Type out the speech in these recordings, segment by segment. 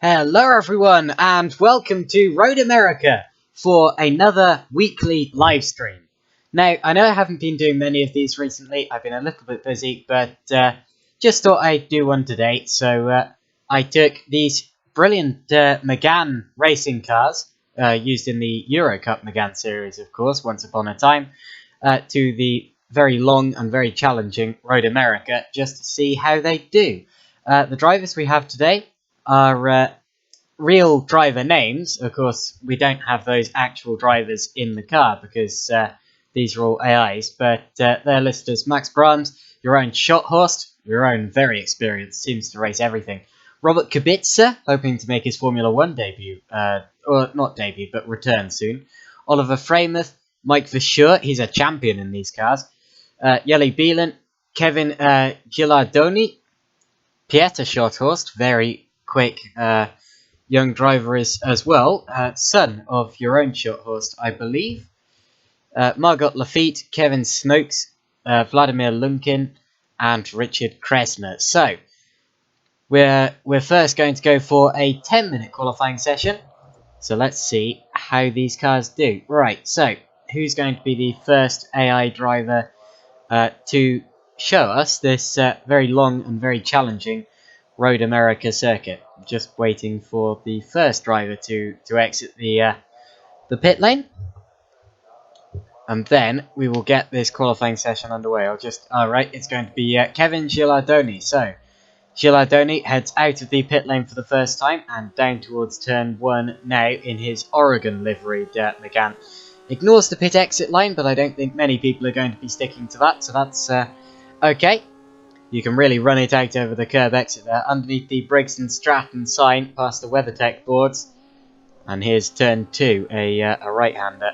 Hello everyone and welcome to Road America for another weekly live stream. Now, I know I haven't been doing many of these recently, I've been a little bit busy, but just thought I'd do one today. So I took these brilliant Megane racing cars, used in the Euro Cup Megane series of course, once upon a time, to the very long and very challenging Road America just to see how they do. The drivers we have today are real driver names. Of course, we don't have those actual drivers in the car because these are all AIs, but they're listed as Max Brahms, your own Schotthorst, your own very experienced, seems to race everything. Robert Kubica, hoping to make his Formula One debut, or not debut, but return soon. Oliver Frameth, Mike Verschoor, he's a champion in these cars. Jelle Bielen, Kevin Gilardoni, Pieter Schotthorst, very quick young driver as well, son of your own Schotthorst, I believe. Margot Lafitte, Kevin Snokes, Vladimir Lunkin, and Richard Kresner. So we're first going to go for a 10-minute qualifying session. So let's see how these cars do. Right, so who's going to be the first AI driver to show us this very long and very challenging Road America circuit? Just waiting for the first driver to exit the pit lane, and then we will get this qualifying session underway. Alright, it's going to be Kevin Gilardoni. So Gilardoni heads out of the pit lane for the first time and down towards turn 1 now in his Oregon liveried Megane. Ignores the pit exit line, but I don't think many people are going to be sticking to that, so that's okay. You can really run it out over the curb exit there, underneath the Briggs & Stratton sign, past the WeatherTech boards. And here's turn 2, a right-hander.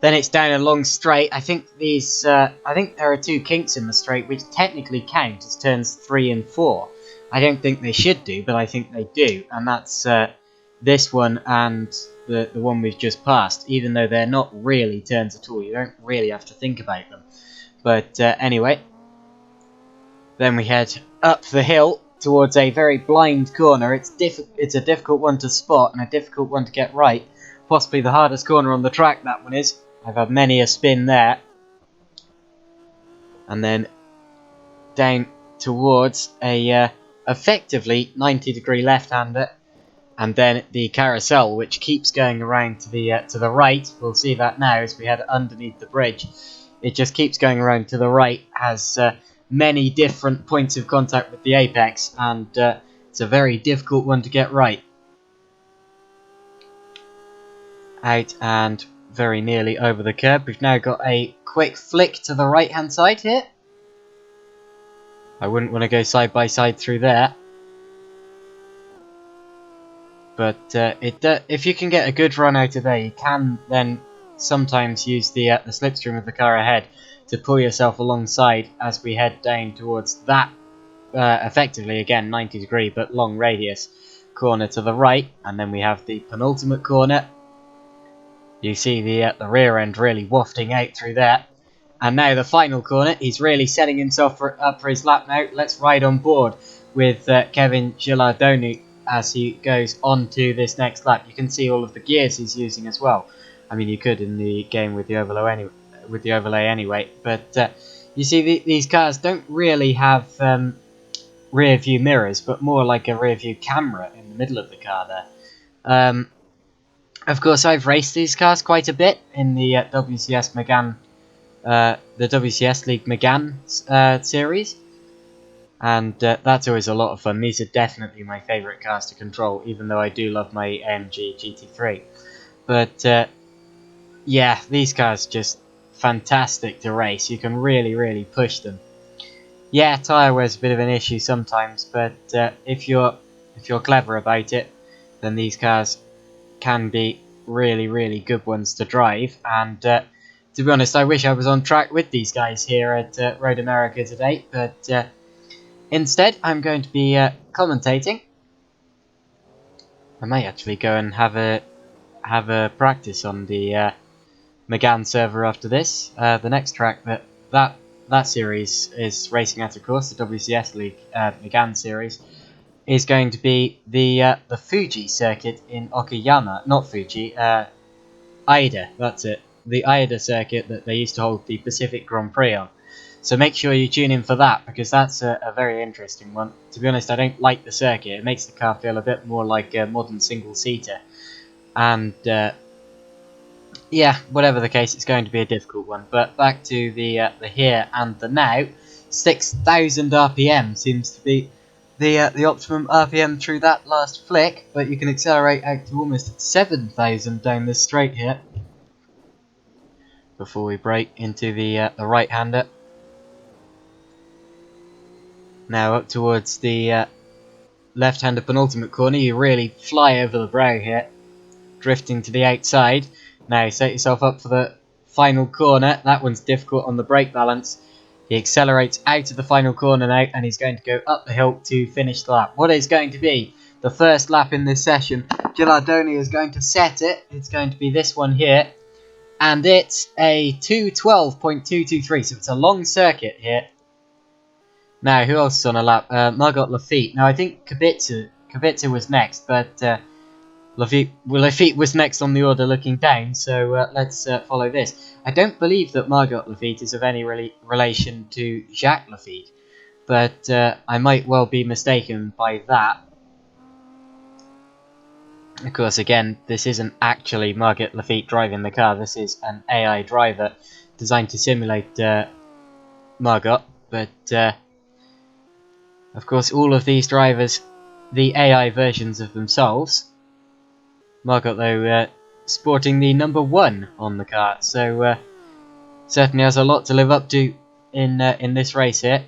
Then it's down a long straight. I think there are 2 kinks in the straight, which technically count as turns 3 and 4. I don't think they should do, but I think they do. And that's this one and the one we've just passed, even though they're not really turns at all. You don't really have to think about them. But anyway, then we head up the hill towards a very blind corner. It's a difficult one to spot and a difficult one to get right. Possibly the hardest corner on the track, that one is. I've had many a spin there. And then down towards a effectively 90-degree left-hander. And then the carousel, which keeps going around to the right. We'll see that now as we head underneath the bridge. It just keeps going around to the right, has many different points of contact with the apex, and it's a very difficult one to get right. Out and very nearly over the curb. We've now got a quick flick to the right hand side here. I wouldn't want to go side by side through there. But if you can get a good run out of there, you can then sometimes use the slipstream of the car ahead to pull yourself alongside as we head down towards that effectively again 90-degree but long radius corner to the right, and then we have the penultimate corner. You see the rear end really wafting out through there, and now the final corner. He's really setting himself up for his lap now. Let's ride on board with Kevin Gilardoni as he goes on to this next lap. You can see all of the gears he's using as well. I mean, you could in the game with the overlay anyway. But you see, these cars don't really have rear view mirrors, but more like a rear view camera in the middle of the car there. Of course, I've raced these cars quite a bit in the WCS Megane, the WCS League Megane series. And that's always a lot of fun. These are definitely my favourite cars to control, even though I do love my AMG GT3. But yeah, these cars are just fantastic to race. You can really, really push them. Yeah, tyre wear's a bit of an issue sometimes, but if you're clever about it, then these cars can be really, really good ones to drive. And to be honest, I wish I was on track with these guys here at Road America today, but instead, I'm going to be commentating. I may actually go and have a practice on the Megane server after this. The next track that series is racing at, of course, the WCS League Megane series. is going to be the Fuji circuit in Okayama. Not Fuji, Ida, that's it. The Ida circuit that they used to hold the Pacific Grand Prix on. So make sure you tune in for that, because that's a very interesting one. To be honest, I don't like the circuit. It makes the car feel a bit more like a modern single-seater. And, yeah, whatever the case, it's going to be a difficult one. But back to the here and the now. 6,000 RPM seems to be the optimum RPM through that last flick, but you can accelerate out to almost 7,000 down this straight here before we brake into the right-hander. Now up towards the left-hander penultimate corner, you really fly over the brow here, drifting to the outside. Now set yourself up for the final corner. That one's difficult on the brake balance. He accelerates out of the final corner now, and he's going to go up the hill to finish the lap. What is going to be the first lap in this session? Gilardoni is going to set it. It's going to be this one here, and it's a 2:12.223, so it's a long circuit here. Now, who else is on a lap? Margot Lafitte. Now, I think Kubica was next, but Lafitte was next on the order looking down, so let's follow this. I don't believe that Margot Lafitte is of any relation to Jacques Lafitte, but I might well be mistaken by that. Of course, again, this isn't actually Margot Lafitte driving the car. This is an AI driver designed to simulate Margot, but of course, all of these drivers, the AI versions of themselves. Margot, though, sporting the number 1 on the car, so certainly has a lot to live up to in this race here.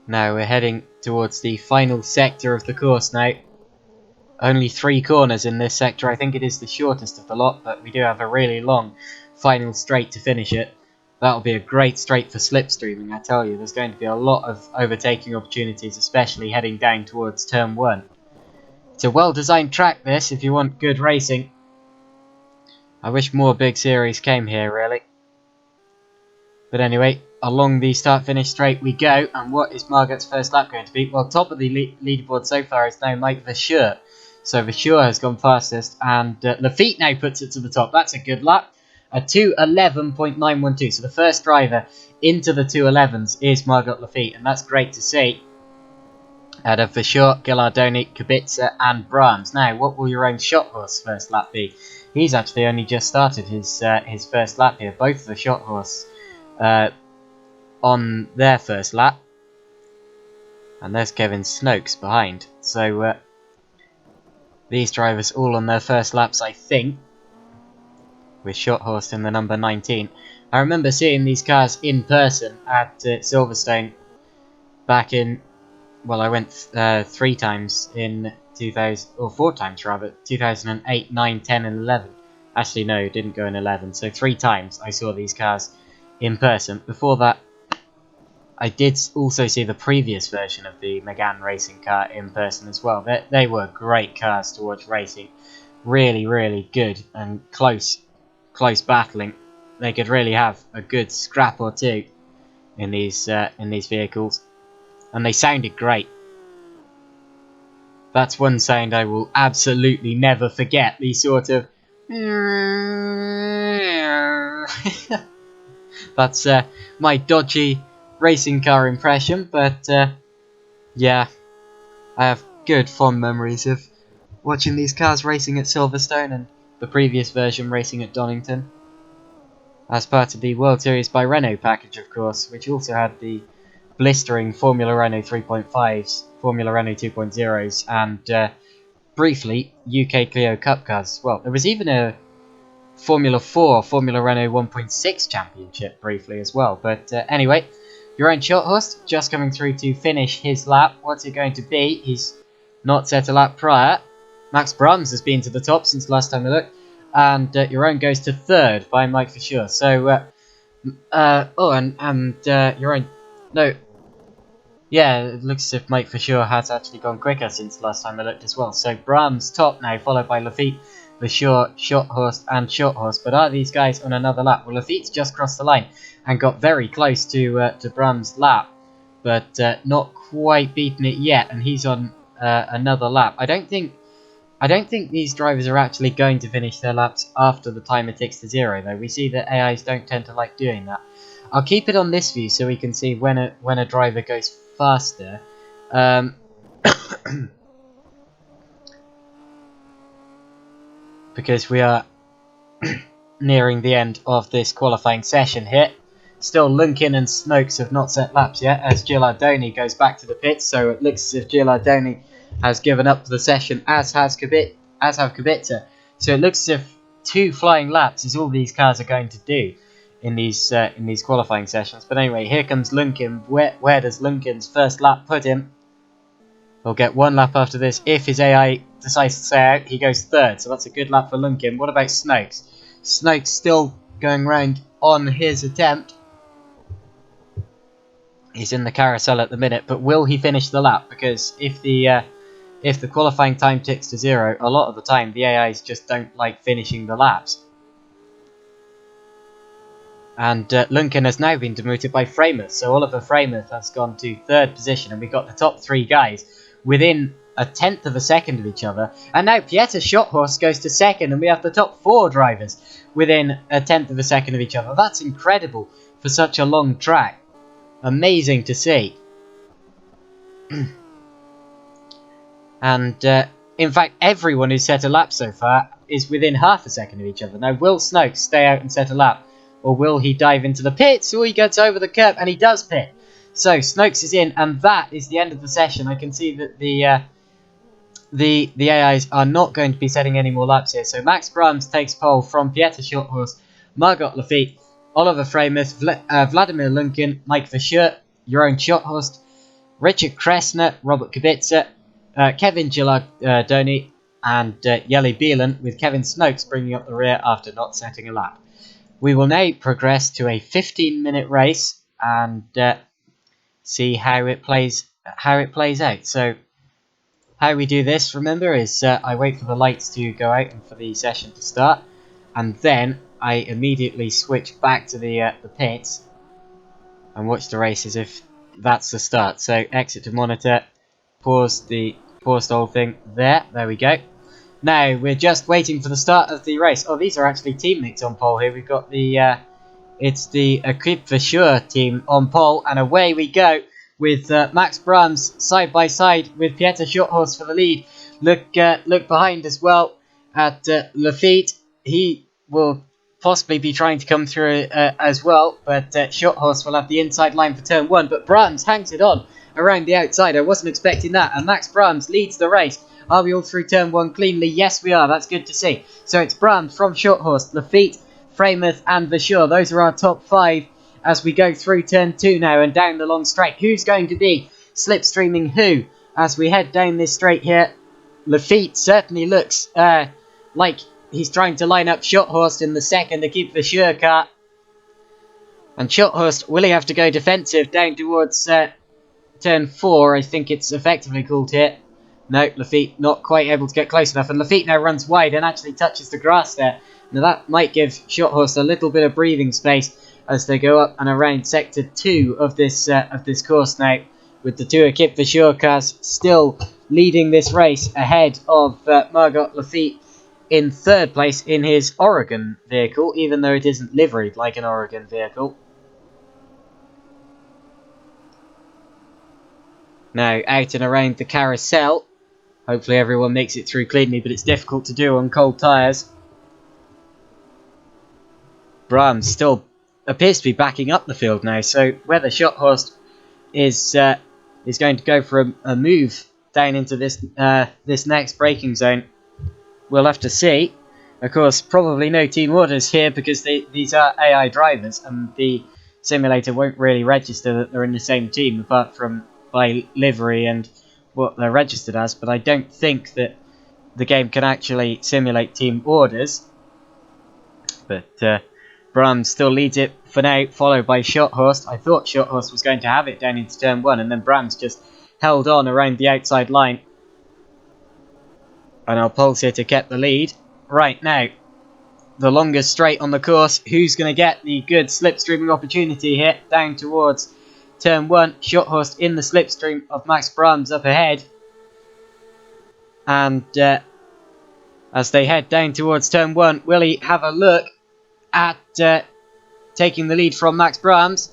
Now we're heading towards the final sector of the course now. Only 3 corners in this sector. I think it is the shortest of the lot, but we do have a really long final straight to finish it. That'll be a great straight for slipstreaming, I tell you. There's going to be a lot of overtaking opportunities, especially heading down towards turn 1. It's a well-designed track, this, if you want good racing. I wish more big series came here, really. But anyway, along the start-finish straight we go. And what is Margot's first lap going to be? Well, top of the leaderboard so far is now Mike Verschoor. So Verschoor has gone fastest, and Lafitte now puts it to the top. That's a good lap. A 2:11.912. So the first driver into the 2:11s is Margot Lafitte, and that's great to see. Out of Verschoor, Gilardoni, Kubica, and Brahms. Now, what will your own shot horse first lap be? He's actually only just started his first lap here. Both the shot horse on their first lap, and there's Kevin Snokes behind. So these drivers all on their first laps, I think, with shot horse in the number 19. I remember seeing these cars in person at Silverstone back in, well, I went 3 times in 2000, or 4 times rather, 2008, 9, 10 and 11. Actually no, didn't go in 11, so 3 times I saw these cars in person. Before that, I did also see the previous version of the Megane racing car in person as well. They were great cars to watch racing. Really, really good and close battling. They could really have a good scrap or two in these vehicles, and they sounded great. That's one sound I will absolutely never forget. The sort of that's my dodgy racing car impression, but yeah, I have good fond memories of watching these cars racing at Silverstone and the previous version racing at Donington, as part of the World Series by Renault package, of course, which also had the blistering Formula Renault 3.5s, Formula Renault 2.0s, and briefly UK Clio Cup cars as well. There was even a Formula 4, Formula Renault 1.6 championship briefly as well. But anyway, your own short horse just coming through to finish his lap. What's it going to be? He's not set a lap prior. Max Brahms has been to the top since last time I looked. And your own goes to 3rd by Mike Verschoor. So, your own, no, yeah, it looks as if Mike Verschoor has actually gone quicker since last time I looked as well. So Brahms top now, followed by Lafitte, Verschoor, Short Horse, and Short Horse. But are these guys on another lap? Well, Lafitte's just crossed the line and got very close to Brahms' lap. but not quite beaten it yet, and he's on another lap. I don't think these drivers are actually going to finish their laps after the timer ticks to 0, though. We see that AIs don't tend to like doing that. I'll keep it on this view so we can see when a driver goes faster. Because we are nearing the end of this qualifying session here. Still, Lunkin and Snokes have not set laps yet, as Gilardoni goes back to the pits, so it looks as if Gilardoni has given up the session, as have Kubica. So it looks as if 2 flying laps is all these cars are going to do in these qualifying sessions. But anyway, here comes Lunkin. Where does Lunkin's first lap put him? He'll get 1 lap after this. If his AI decides to stay out, he goes 3rd, so that's a good lap for Lunkin. What about Snokes? Snokes still going round on his attempt. He's in the carousel at the minute, but will he finish the lap? Because if the qualifying time ticks to 0, a lot of the time the AIs just don't like finishing the laps. And Lunkin has now been demoted by Freymuth, so Oliver Freymuth has gone to 3rd position, and we've got the top 3 guys within a 1/10 of a second of each other. And now Pieter Schothorst goes to 2nd, and we have the top 4 drivers within a 1/10 of a second of each other. That's incredible for such a long track. Amazing to see. And in fact, everyone who's set a lap so far is within half a second of each other. Now, will Snokes stay out and set a lap? Or will he dive into the pits? Or he gets over the curb, and he does pit. So Snokes is in, and that is the end of the session. I can see that the AIs are not going to be setting any more laps here. So Max Brahms takes pole from Pieter Schothorst, Margot Lafitte, Oliver Freymuth, Vladimir Lunkin, Mike Verschoor, Jeroen Schothorst, Richard Kressner, Robert Kubica, Kevin Gilardoni, and Jelle Bielan, with Kevin Snokes bringing up the rear after not setting a lap. We will now progress to a 15-minute race and see how it plays out. So how we do this, remember, is I wait for the lights to go out and for the session to start, and then I immediately switch back to the pits and watch the race as if that's the start. So exit to monitor, pause the whole thing there. There we go. Now we're just waiting for the start of the race. Oh, these are actually teammates on pole here. We've got the it's the Equipe Verschoor team on pole, and away we go with Max Brahms side by side with Pieter Schothorst for the lead. Look behind as well at Lafitte. He will possibly be trying to come through as well, but Schothorst will have the inside line for turn 1, but Brahms hangs it on around the outside. I wasn't expecting that, and Max Brahms leads the race. Are we all through turn 1 cleanly? Yes, we are. That's good to see. So it's Brahms from Schothorst, Lafitte, Freymuth and Verschoor. Those are our top 5 as we go through turn 2 now and down the long straight. Who's going to be slipstreaming who as we head down this straight here? Lafitte certainly looks like he's trying to line up Schothorst in the second to keep Verschoor car. And Schothorst, will he have to go defensive down towards turn 4? I think it's effectively called here. No, Lafitte not quite able to get close enough, and Lafitte now runs wide and actually touches the grass there. Now that might give Schothorst a little bit of breathing space as they go up and around sector 2 of this course now, with the 2 Equipe Verschoor cars still leading this race ahead of Margot Lafitte in 3rd place in his Oregon vehicle, even though it isn't liveried like an Oregon vehicle. Now out and around the carousel. Hopefully everyone makes it through cleanly, but it's difficult to do on cold tyres. Brahms still appears to be backing up the field now, so whether Schothorst is going to go for a move down into this next braking zone, we'll have to see. Of course, probably no team orders here because these are AI drivers, and the simulator won't really register that they're in the same team, apart from by livery and what they're registered as. But I don't think that the game can actually simulate team orders. But Brahms still leads it for now, followed by Schothorst. I thought Schothorst was going to have it down into turn 1, and then Brahms just held on around the outside line. And our pole sitter kept the lead. Right now, the longest straight on the course. Who's going to get the good slipstreaming opportunity here down towards turn 1. Shorthorst in the slipstream of Max Brahms up ahead. And as they head down towards turn 1, will he have a look at taking the lead from Max Brahms?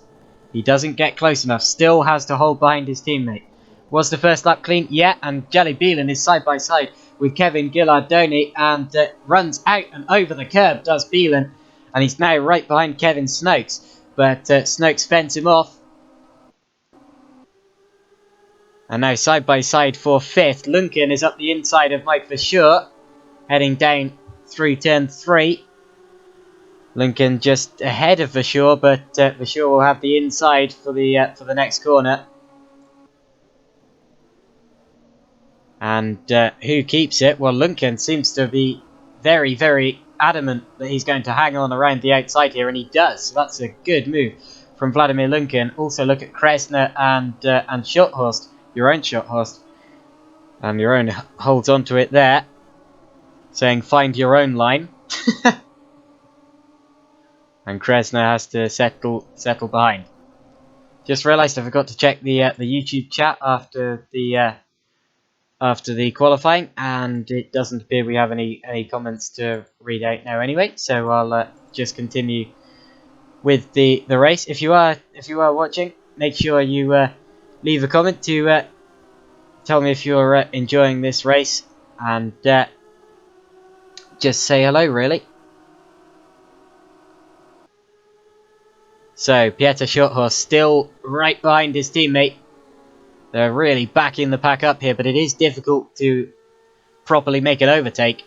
He doesn't get close enough. Still has to hold behind his teammate. Was the first lap clean? Yeah, and Jelly Beelan is side by side with Kevin Gillardoni and runs out and over the curb, does Beelan. And he's now right behind Kevin Snokes. But Snokes fends him off. And now side by side for 5th. Lunken is up the inside of Mike Verschoor, heading down through turn 3. Lunken just ahead of Verschoor, but Verschoor will have the inside for the next corner. And who keeps it? Well, Lunken seems to be very, very adamant that he's going to hang on around the outside here, and he does. So that's a good move from Vladimir Lunken. Also look at Kresna and Shorthorst, your own Shorthorst. And your own holds on to it there, saying find your own line. And Kresna has to settle behind. Just realised I forgot to check the YouTube chat after the qualifying, and it doesn't appear we have any comments to read out now anyway. So I'll just continue with the race. If you are watching, make sure you leave a comment to tell me if you're enjoying this race, and just say hello, really. So Pieter Shorthorst still right behind his teammate. They're really backing the pack up here, but it is difficult to properly make an overtake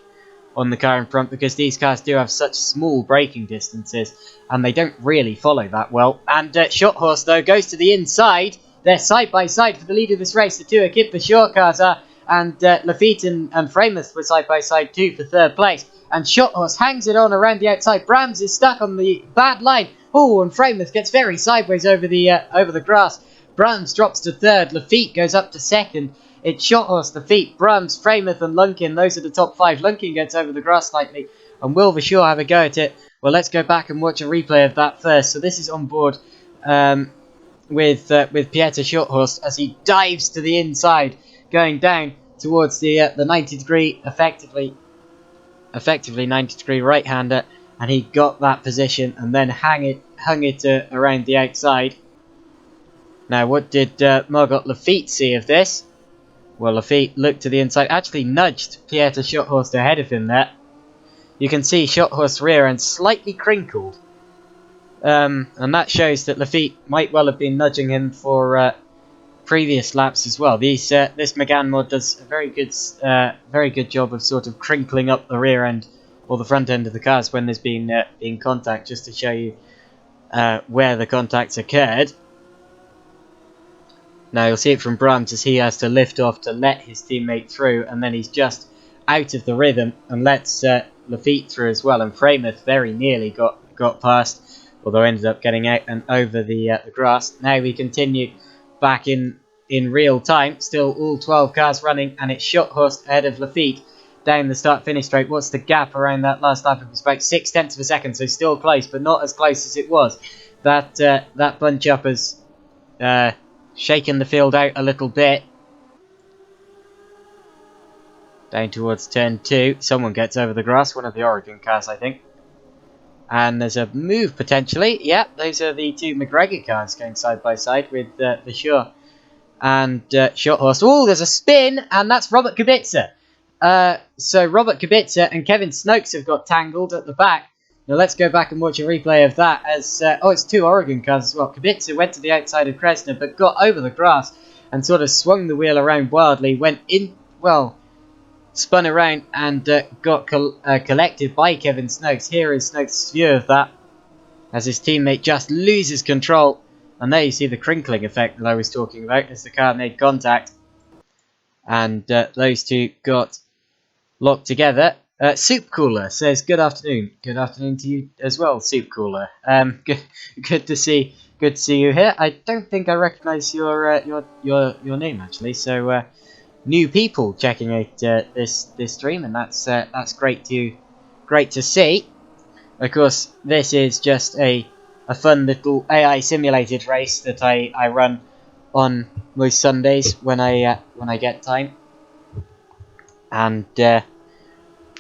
on the car in front because these cars do have such small braking distances and they don't really follow that well. And Shorthorst, though, goes to the inside. They're side by side for the lead of this race. The two Akip Verschoor cars are, and Lafitte and Frameth were side by side too for 3rd place. And Shorthorst hangs it on around the outside. Brahms is stuck on the bad line. Oh, and Frameth gets very sideways over the grass. Brahms drops to 3rd. Lafitte goes up to 2nd. It's Shorthorst, Lafitte, Brahms, Frameth and Lunken. Those are the top 5. Lunken gets over the grass slightly. And will Verschoor have a go at it? Well, let's go back and watch a replay of that first. So this is on board with Pieter Shorthorst as he dives to the inside, going down towards the 90 degree, effectively 90 degree right-hander, and he got that position and then hung it around the outside. Now, what did Margot Lafitte see of this? Well, Lafitte looked to the inside, actually nudged Pieter Shorthorst ahead of him there. You can see Shorthorst's rear end slightly crinkled. And that shows that Lafitte might well have been nudging him for previous laps as well. This Megane mod does a very good job of sort of crinkling up the rear end or the front end of the cars when there's been contact, just to show you where the contacts occurred. Now you'll see it from Brahms as he has to lift off to let his teammate through, and then he's just out of the rhythm and lets Lafitte through as well. And Frameth very nearly got past, although ended up getting out and over the grass. Now we continue back in real time. Still all 12 cars running, and it's Shorthorst ahead of Lafitte down the start-finish straight. What's the gap around that last lap? It was about 0.6 of a second, so still close, but not as close as it was. That bunch up has shaken the field out a little bit. Down towards turn 2. Someone gets over the grass. One of the Oregon cars, I think. And there's a move potentially. Yep, those are the two McGregor cars going side by side with Verschoor and Shorthorst. Oh, there's a spin, and that's Robert Kubica. So Robert Kubica and Kevin Snokes have got tangled at the back. Now let's go back and watch a replay of that. As it's two Oregon cars as well. Kubica went to the outside of Kresna, but got over the grass and sort of swung the wheel around wildly. Went in, well, spun around and got collected by Kevin Snokes. Here is Snokes' view of that as his teammate just loses control. And there you see the crinkling effect that I was talking about as the car made contact. And those two got locked together. Soup Cooler says, "Good afternoon." Good afternoon to you as well, Soup Cooler. Good to see you here. I don't think I recognise your name actually. So new people checking out this stream, and that's great to see. Of course, this is just a a fun little AI simulated race that I run on most Sundays when I get time, and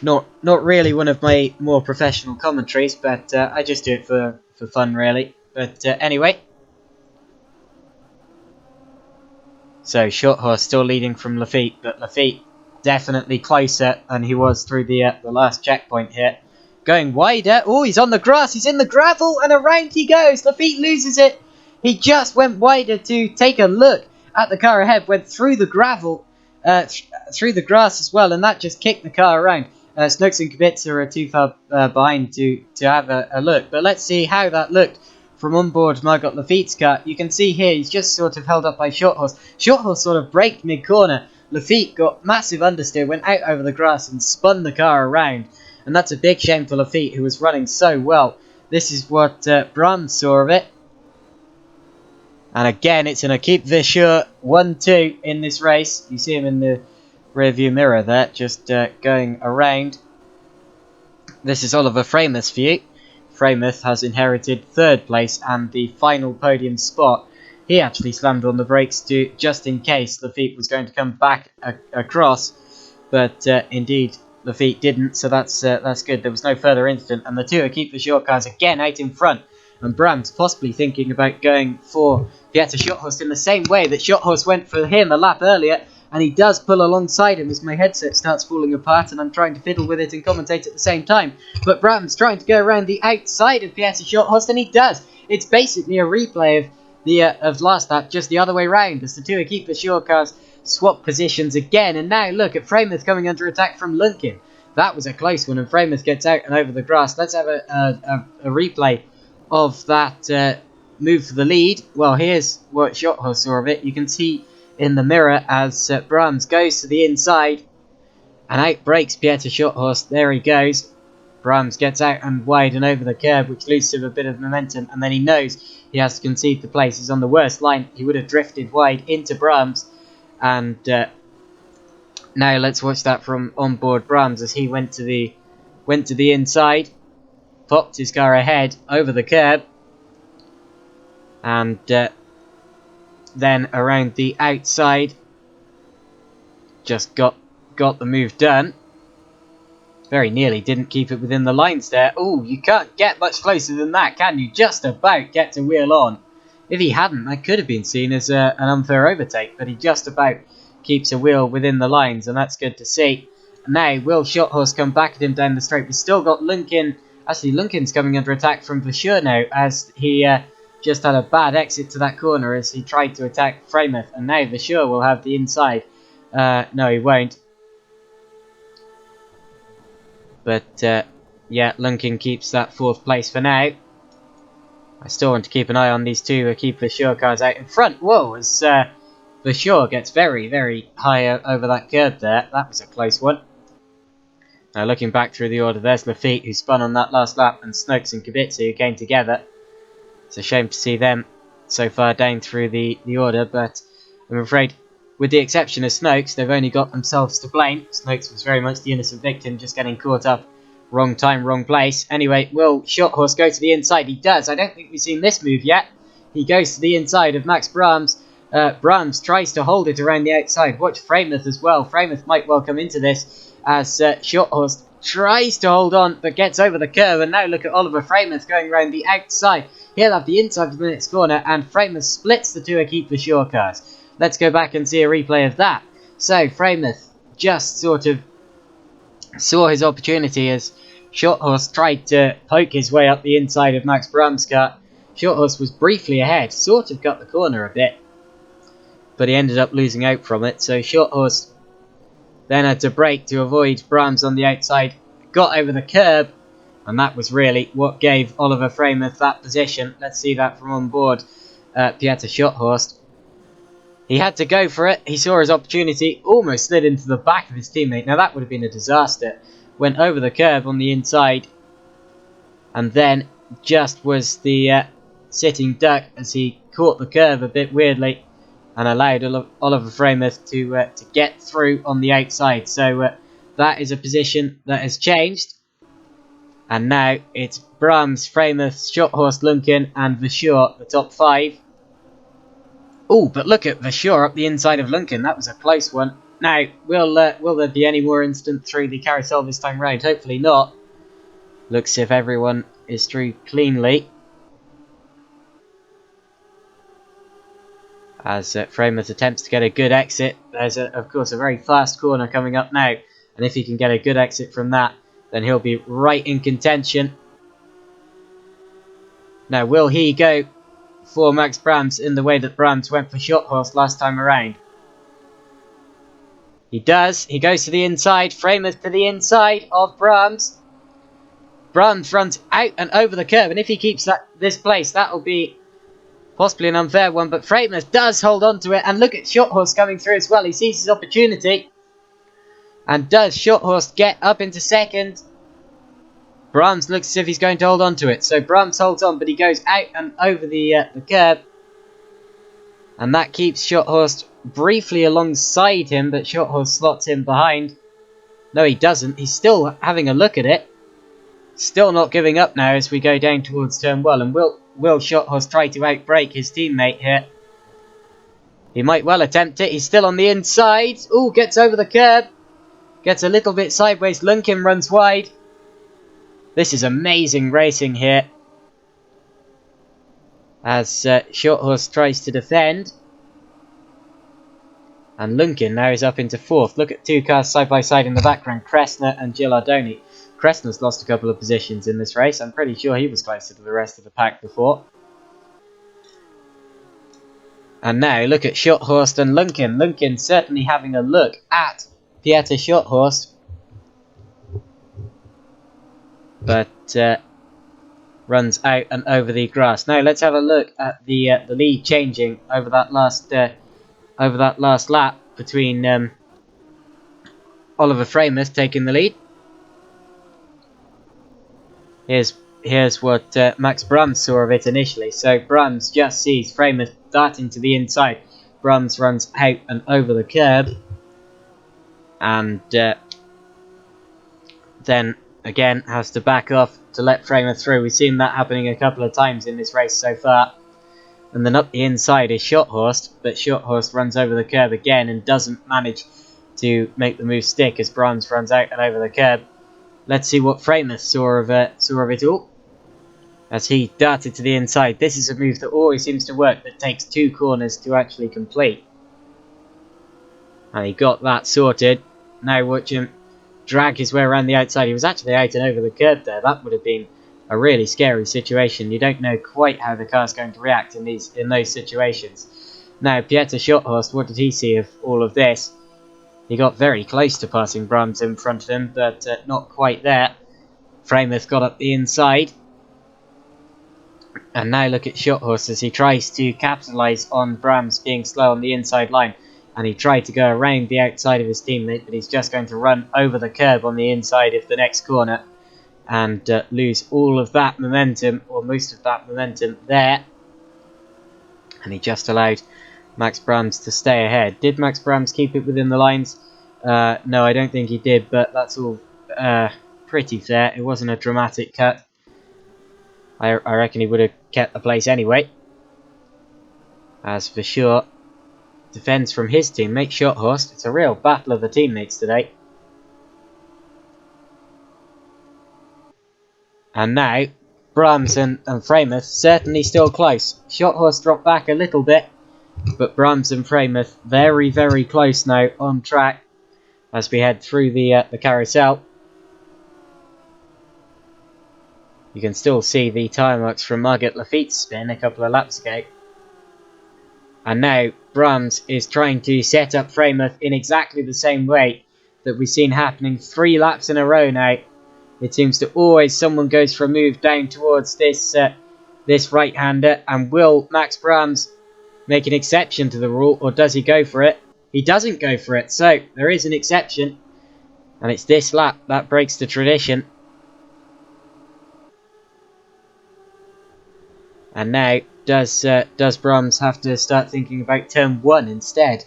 not really one of my more professional commentaries, but I just do it for fun really. But anyway, so Short Horse still leading from Lafitte, but Lafitte definitely closer than he was through the last checkpoint here. Going wider. Oh, he's on the grass. He's in the gravel, and around he goes. Lafitte loses it. He just went wider to take a look at the car ahead. Went through the gravel, through the grass as well, and that just kicked the car around. Snooks and Kubica are too far behind to have a look. But let's see how that looked from onboard Margot Lafitte's car. You can see here he's just sort of held up by Short Horse. Short Horse sort of braked mid-corner. Lafitte got massive understeer, went out over the grass and spun the car around. And that's a big shame for Lafitte, who was running so well. This is what Brahms saw of it. And again, it's an Équipe Vissure 1-2 in this race. You see him in the rearview mirror there, just going around. This is Oliver Frameth's view. Frameth has inherited third place and the final podium spot. He actually slammed on the brakes just in case Lafitte was going to come back across. But indeed, Lafitte didn't, so that's good. There was no further incident, and the two Équipe Vissure cars again out in front. And Brahms possibly thinking about going for Pieter Schothorst in the same way that Schothorst went for him a lap earlier, and he does pull alongside him as my headset starts falling apart and I'm trying to fiddle with it and commentate at the same time. But Brahms trying to go around the outside of Pieter Schothorst, and he does. It's basically a replay of the last lap, just the other way round, as the two Équipe Vissure cars swap positions again. And now look at Frameth coming under attack from Lunkin. That was a close one, and Frameth gets out and over the grass. Let's have a replay of that move for the lead. Well, here's what Schothorst saw of it. You can see in the mirror as Brahms goes to the inside and out breaks Pieter Schothorst. There he goes. Brahms gets out and wide and over the curb, which loses him a bit of momentum, and then he knows he has to concede the place. He's on the worst line. He would have drifted wide into Brahms, and now let's watch that from onboard Brahms as he went to the inside, popped his car ahead over the curb, and then around the outside, just got the move done. Very nearly didn't keep it within the lines there. Oh, you can't get much closer than that, can you? Just about get to wheel on. If he hadn't, that could have been seen as an unfair overtake, but he just about keeps a wheel within the lines, and that's good to see. Now, will Schothorst come back at him down the straight? We've still got Lunkin. Actually, Lunkin's coming under attack from Vissure now, as he just had a bad exit to that corner as he tried to attack Frameth, and now Vissure will have the inside. No, he won't. But, yeah, Lunkin keeps that fourth place for now. I still want to keep an eye on these two Équipe Vissure cars out in front. Whoa, as Vissure gets very, very high over that curb there. That was a close one. Now, looking back through the order, there's Lafitte, who spun on that last lap, and Snokes and Kubica, who came together. It's a shame to see them so far down through the order, but I'm afraid, with the exception of Snokes, they've only got themselves to blame. Snokes was very much the innocent victim, just getting caught up. Wrong time, wrong place. Anyway, will Schothorst go to the inside? He does. I don't think we've seen this move yet. He goes to the inside of Max Brahms. Brahms tries to hold it around the outside. Watch Frameth as well. Frameth might well come into this as Schothorst tries to hold on but gets over the curve. And now look at Oliver Frameth going around the outside. He'll have the inside of the next corner, and Frameth splits the two Équipe Vissure cars. Let's go back and see a replay of that. So Frameth just sort of saw his opportunity as Schothorst tried to poke his way up the inside of Max Brahms' car. Schothorst was briefly ahead, sort of got the corner a bit, but he ended up losing out from it. So Schothorst then had to brake to avoid Brahms on the outside, got over the curb, and that was really what gave Oliver Frameth that position. Let's see that from on board Pieter Schothorst. He had to go for it. He saw his opportunity, almost slid into the back of his teammate. Now that would have been a disaster. Went over the curb on the inside, and then just was the sitting duck as he caught the curve a bit weirdly and allowed Oliver Frameth to get through on the outside. So that is a position that has changed, And now it's Brahms, Freymuth, Schothorst, Lunken and Verschoor, the top 5. Oh, but look at Verschoor up the inside of Lunken. That was a close one. Now, will there be any more instant through the carousel this time round? Hopefully not. Looks as if everyone is through cleanly. As Freymuth attempts to get a good exit. There's, of course, a very fast corner coming up now. And if he can get a good exit from that, then he'll be right in contention. Now, will he go for Max Brahms in the way that Brahms went for Schothorst last time around? He does. He goes to the inside. Freymuth to the inside of Brahms. Brahms runs out and over the curb. And if he keeps this place, that will be possibly an unfair one. But Freymuth does hold on to it. And look at Schothorst coming through as well. He sees his opportunity. And does Schothorst get up into second? Brahms looks as if he's going to hold on to it. So Brahms holds on, but he goes out and over the curb. And that keeps Schothorst briefly alongside him, but Schothorst slots him behind. No, he doesn't. He's still having a look at it. Still not giving up now as we go down towards turn 1. And will Schothorst try to outbrake his teammate here? He might well attempt it. He's still on the inside. Ooh, gets over the curb. Gets a little bit sideways. Lunken runs wide. This is amazing racing here. As Schothorst tries to defend. And Lunken now is up into 4th. Look at 2 cars side by side in the background. Kressner and Gilardoni. Kressner's lost a couple of positions in this race. I'm pretty sure he was closer to the rest of the pack before. And now look at Schothorst and Lunken. Lunken certainly having a look at Pieter Schothorst. But runs out and over the grass. Now let's have a look at the lead changing over that last lap between Oliver Freymuth taking the lead. Here's what Max Brahms saw of it initially. So Brahms just sees Freymuth darting to the inside. Brahms runs out and over the curb. And then again has to back off to let Freymuth through. We've seen that happening a couple of times in this race so far. And then up the inside is Schothorst, but Schothorst runs over the curb again and doesn't manage to make the move stick as Brahms runs out and over the curb. Let's see what Freymuth saw of it all as he darted to the inside. This is a move that always seems to work, that takes 2 corners to actually complete. And he got that sorted. Now watch him drag his way around the outside. He was actually out and over the curb there. That would have been a really scary situation. You don't know quite how the car's going to react in those situations. Now Pieter Schothorst, what did he see of all of this? He got very close to passing Brahms in front of him, but not quite there. Freymuth got up the inside. And now look at Schothorst as he tries to capitalise on Brahms being slow on the inside line. And he tried to go around the outside of his teammate, but he's just going to run over the curb on the inside of the next corner. And lose all of that momentum, or most of that momentum there. And he just allowed Max Brahms to stay ahead. Did Max Brahms keep it within the lines? No, I don't think he did, but that's all pretty fair. It wasn't a dramatic cut. I reckon he would have kept the place anyway. As for sure, defends from his teammate, Schothorst. It's a real battle of the teammates today. And now, Brahms and Freymuth certainly still close. Schothorst dropped back a little bit, but Brahms and Freymuth very, very close now on track as we head through the carousel. You can still see the tyre marks from Margaret Lafitte's spin a couple of laps ago. And now Brahms is trying to set up Freymuth in exactly the same way that we've seen happening 3 laps in a row now. It seems to always someone goes for a move down towards this right-hander. And will Max Brahms make an exception to the rule, or does he go for it? He doesn't go for it, so there is an exception. And it's this lap that breaks the tradition. And now, does Brahms have to start thinking about turn 1 instead?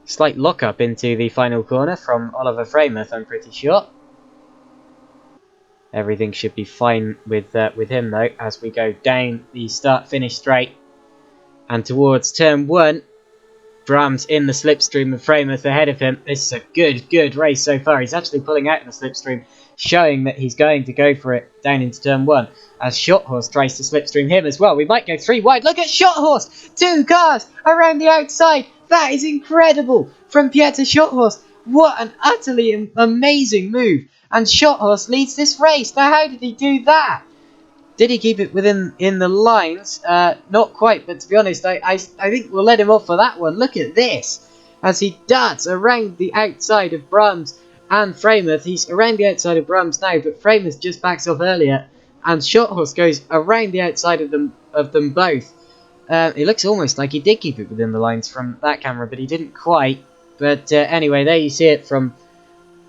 Slight lock-up into the final corner from Oliver Freymuth, I'm pretty sure. Everything should be fine with him though, as we go down the start-finish straight and towards turn 1. Brahms in the slipstream of Freymuth ahead of him. This is a good race so far. He's actually pulling out in the slipstream, showing that he's going to go for it down into turn 1, as Shothorst tries to slipstream him as well. We might go 3 wide. Look at Shothorst! 2 cars around the outside. That is incredible from Pieter Shothorst. What an utterly amazing move. And Shothorst leads this race. Now, how did he do that? Did he keep it in the lines? Not quite, but to be honest, I think we'll let him off for that one. Look at this. As he darts around the outside of Brahms and Freymuth. He's around the outside of Brahms now, but Freymuth just backs off earlier. And Shothorst goes around the outside of them both. It looks almost like he did keep it within the lines from that camera, but he didn't quite. But anyway, there you see it from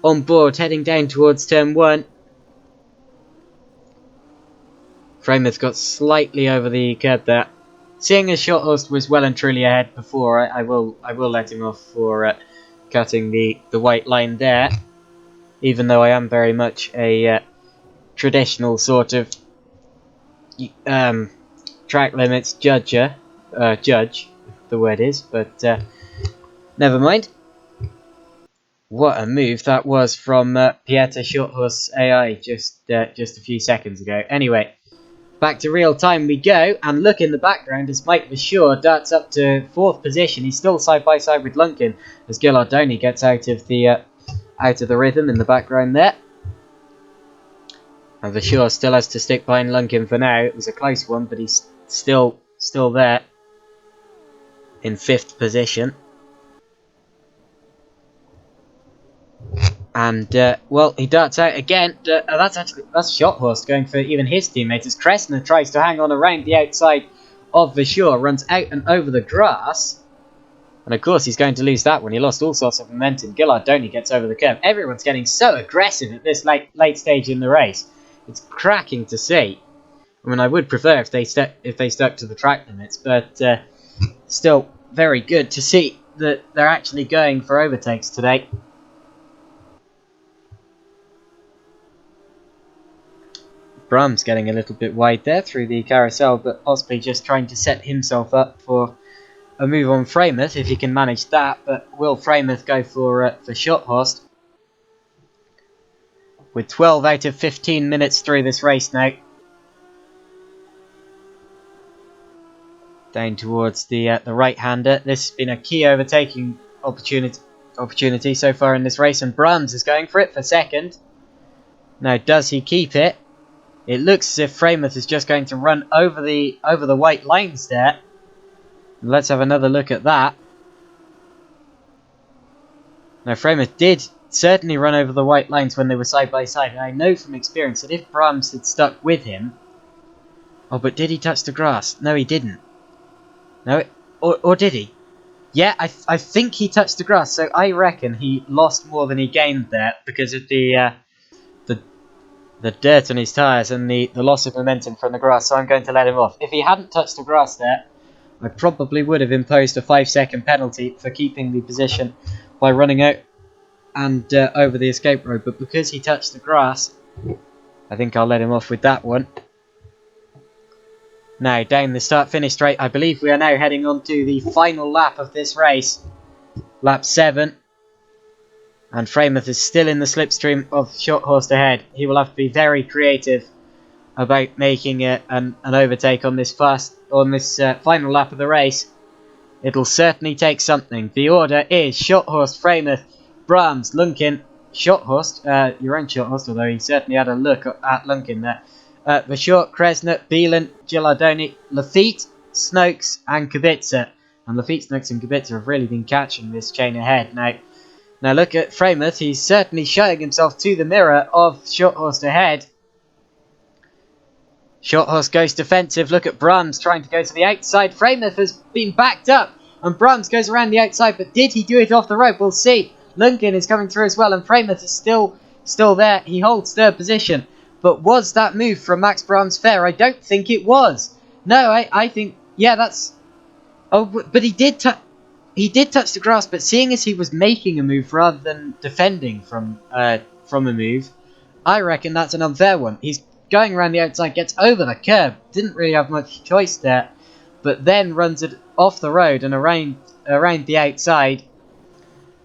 on board, heading down towards turn 1. Freymuth got slightly over the curb there. Seeing as Shothorst was well and truly ahead before, I will let him off for cutting the white line there. Even though I am very much a traditional sort of track limits judge, the word is, but never mind. What a move that was from Pieter Shothorst's AI just a few seconds ago. Anyway, back to real time we go, and look in the background as Mike Verschoor darts up to 4th position. He's still side by side with Lunkin as Gilardoni gets out of the rhythm in the background there. And Verschoor still has to stick behind Lunkin for now. It was a close one, but he's still there in 5th position. And, well, he darts out again. That's Shothorst going for even his teammates as Kressner tries to hang on around the outside of Verschoor, runs out and over the grass. And, of course, he's going to lose that one. He lost all sorts of momentum. Gilardoni gets over the curve. Everyone's getting so aggressive at this late stage in the race. It's cracking to see. I mean, I would prefer if they stuck to the track limits, but still very good to see that they're actually going for overtakes today. Brahms getting a little bit wide there through the carousel, but possibly just trying to set himself up for a move on Freymuth if he can manage that. But will Freymuth go for Shothorst? With 12 out of 15 minutes through this race now. Down towards the right-hander. This has been a key overtaking opportunity so far in this race, and Brahms is going for it for 2nd. Now, does he keep it? It looks as if Freymuth is just going to run over the white lines there. Let's have another look at that. Now, Freymuth did certainly run over the white lines when they were side by side. And I know from experience that if Brahms had stuck with him... Oh, but did he touch the grass? No, he didn't. No, or did he? Yeah, I think he touched the grass. So I reckon he lost more than he gained there because of the dirt on his tyres and the loss of momentum from the grass, so I'm going to let him off. If he hadn't touched the grass there, I probably would have imposed a 5-second penalty for keeping the position by running out and over the escape road, but because he touched the grass, I think I'll let him off with that one. Now, down the start-finish straight, I believe we are now heading on to the final lap of this race, lap 7. And Freymuth is still in the slipstream of Shothorst ahead. He will have to be very creative about making an overtake on this final lap of the race. It'll certainly take something. The order is Shothorst, Freymuth, Brahms, Lunkin, Shothorst, your own Shothorst, although he certainly had a look at Lunkin there. Verschoor, Kressner, Bielan, Gilardoni, Lafitte, Snokes, and Kubica. And Lafitte, Snokes, and Kubica have really been catching this chain ahead. Now look at Freymuth, he's certainly showing himself to the mirror of Shothorst ahead. Shothorst goes defensive, look at Brahms trying to go to the outside. Freymuth has been backed up and Brahms goes around the outside, but did he do it off the rope? We'll see. Lunkin is coming through as well and Freymuth is still there. He holds 3rd position. But was that move from Max Brahms fair? I don't think it was. No, I think, yeah, that's... Oh, but he did touch the grass, but seeing as he was making a move rather than defending from a move, I reckon that's an unfair one. He's going around the outside, gets over the curb, didn't really have much choice there, but then runs it off the road and around the outside.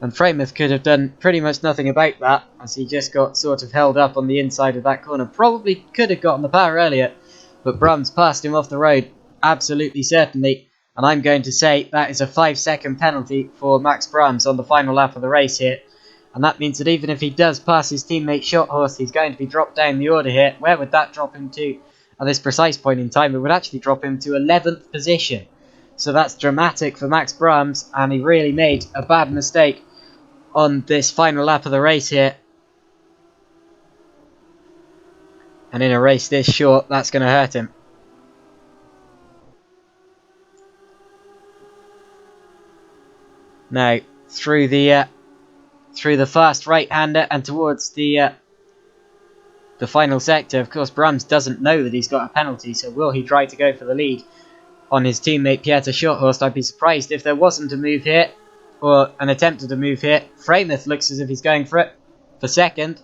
And Freymuth could have done pretty much nothing about that, as he just got sort of held up on the inside of that corner. Probably could have gotten the power earlier, but Brums passed him off the road, absolutely certainly. And I'm going to say that is a 5-second penalty for Max Brums on the final lap of the race here. And that means that even if he does pass his teammate Shorthorst, he's going to be dropped down the order here. Where would that drop him to at this precise point in time? It would actually drop him to 11th position. So that's dramatic for Max Brums, and he really made a bad mistake on this final lap of the race here. And in a race this short, that's going to hurt him. Now, through the fast right-hander and towards the final sector, of course, Brums doesn't know that he's got a penalty, so will he try to go for the lead on his teammate Pieter Shorthorst? I'd be surprised if there wasn't a move here, or an attempt at a move here. Freymuth looks as if he's going for it for second,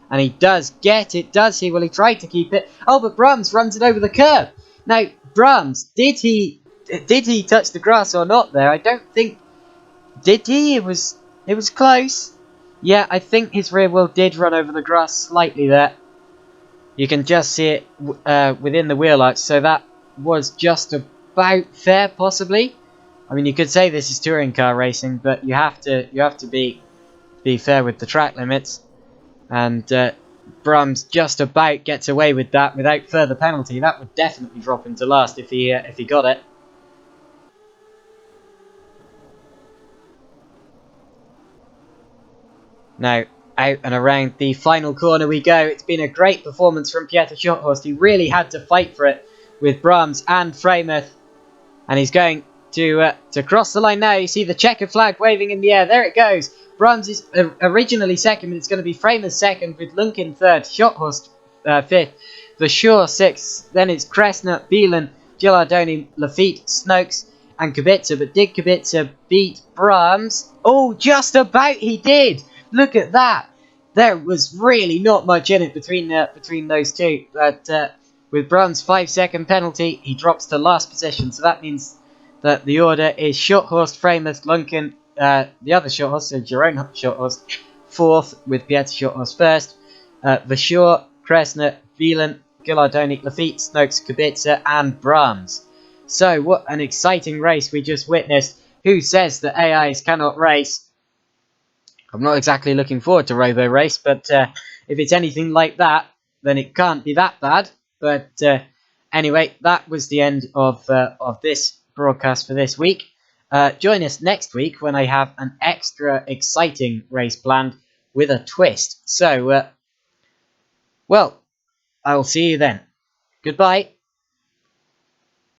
and he does get it, does he? Well, he tried to keep it. Oh, but Brums runs it over the curb. Now, Brums, did he touch the grass or not there? I don't think... Did he? It was close. Yeah, I think his rear wheel did run over the grass slightly there. You can just see it within the wheel arch, so that was just about fair, possibly. I mean, you could say this is touring car racing, but you have to be fair with the track limits. And Brums just about gets away with that without further penalty. That would definitely drop him to last if he got it. Now, out and around the final corner we go. It's been a great performance from Pieter Shorthorst. He really had to fight for it with Brums and Freymuth. And he's going to cross the line now. You see the checkered flag waving in the air. There it goes. Brums is originally second, but it's going to be Freymuth second, with Lunkin third, Shorthorst fifth, Verschoor sixth. Then it's Kressner, Bielan, Gilardoni, Lafitte, Snokes, and Kubica. But did Kubica beat Brums? Oh, just about he did. Look at that. There was really not much in it between those two. But with Brums' 5-second penalty, he drops to last position. So that means that the order is Shorthorst, Freymuth, Lunkin, the other Shorthorst, so Jerome Shorthorst, fourth, with Pieter Shorthorst first. Verschoor, Kressner, Wieland, Gilardoni, Lafitte, Snokes, Kubica, and Brums. So what an exciting race we just witnessed. Who says that AIs cannot race? I'm not exactly looking forward to Robo Race, but if it's anything like that, then it can't be that bad. But anyway, that was the end of this broadcast for this week. Join us next week when I have an extra exciting race planned with a twist. So, well, I will see you then. Goodbye.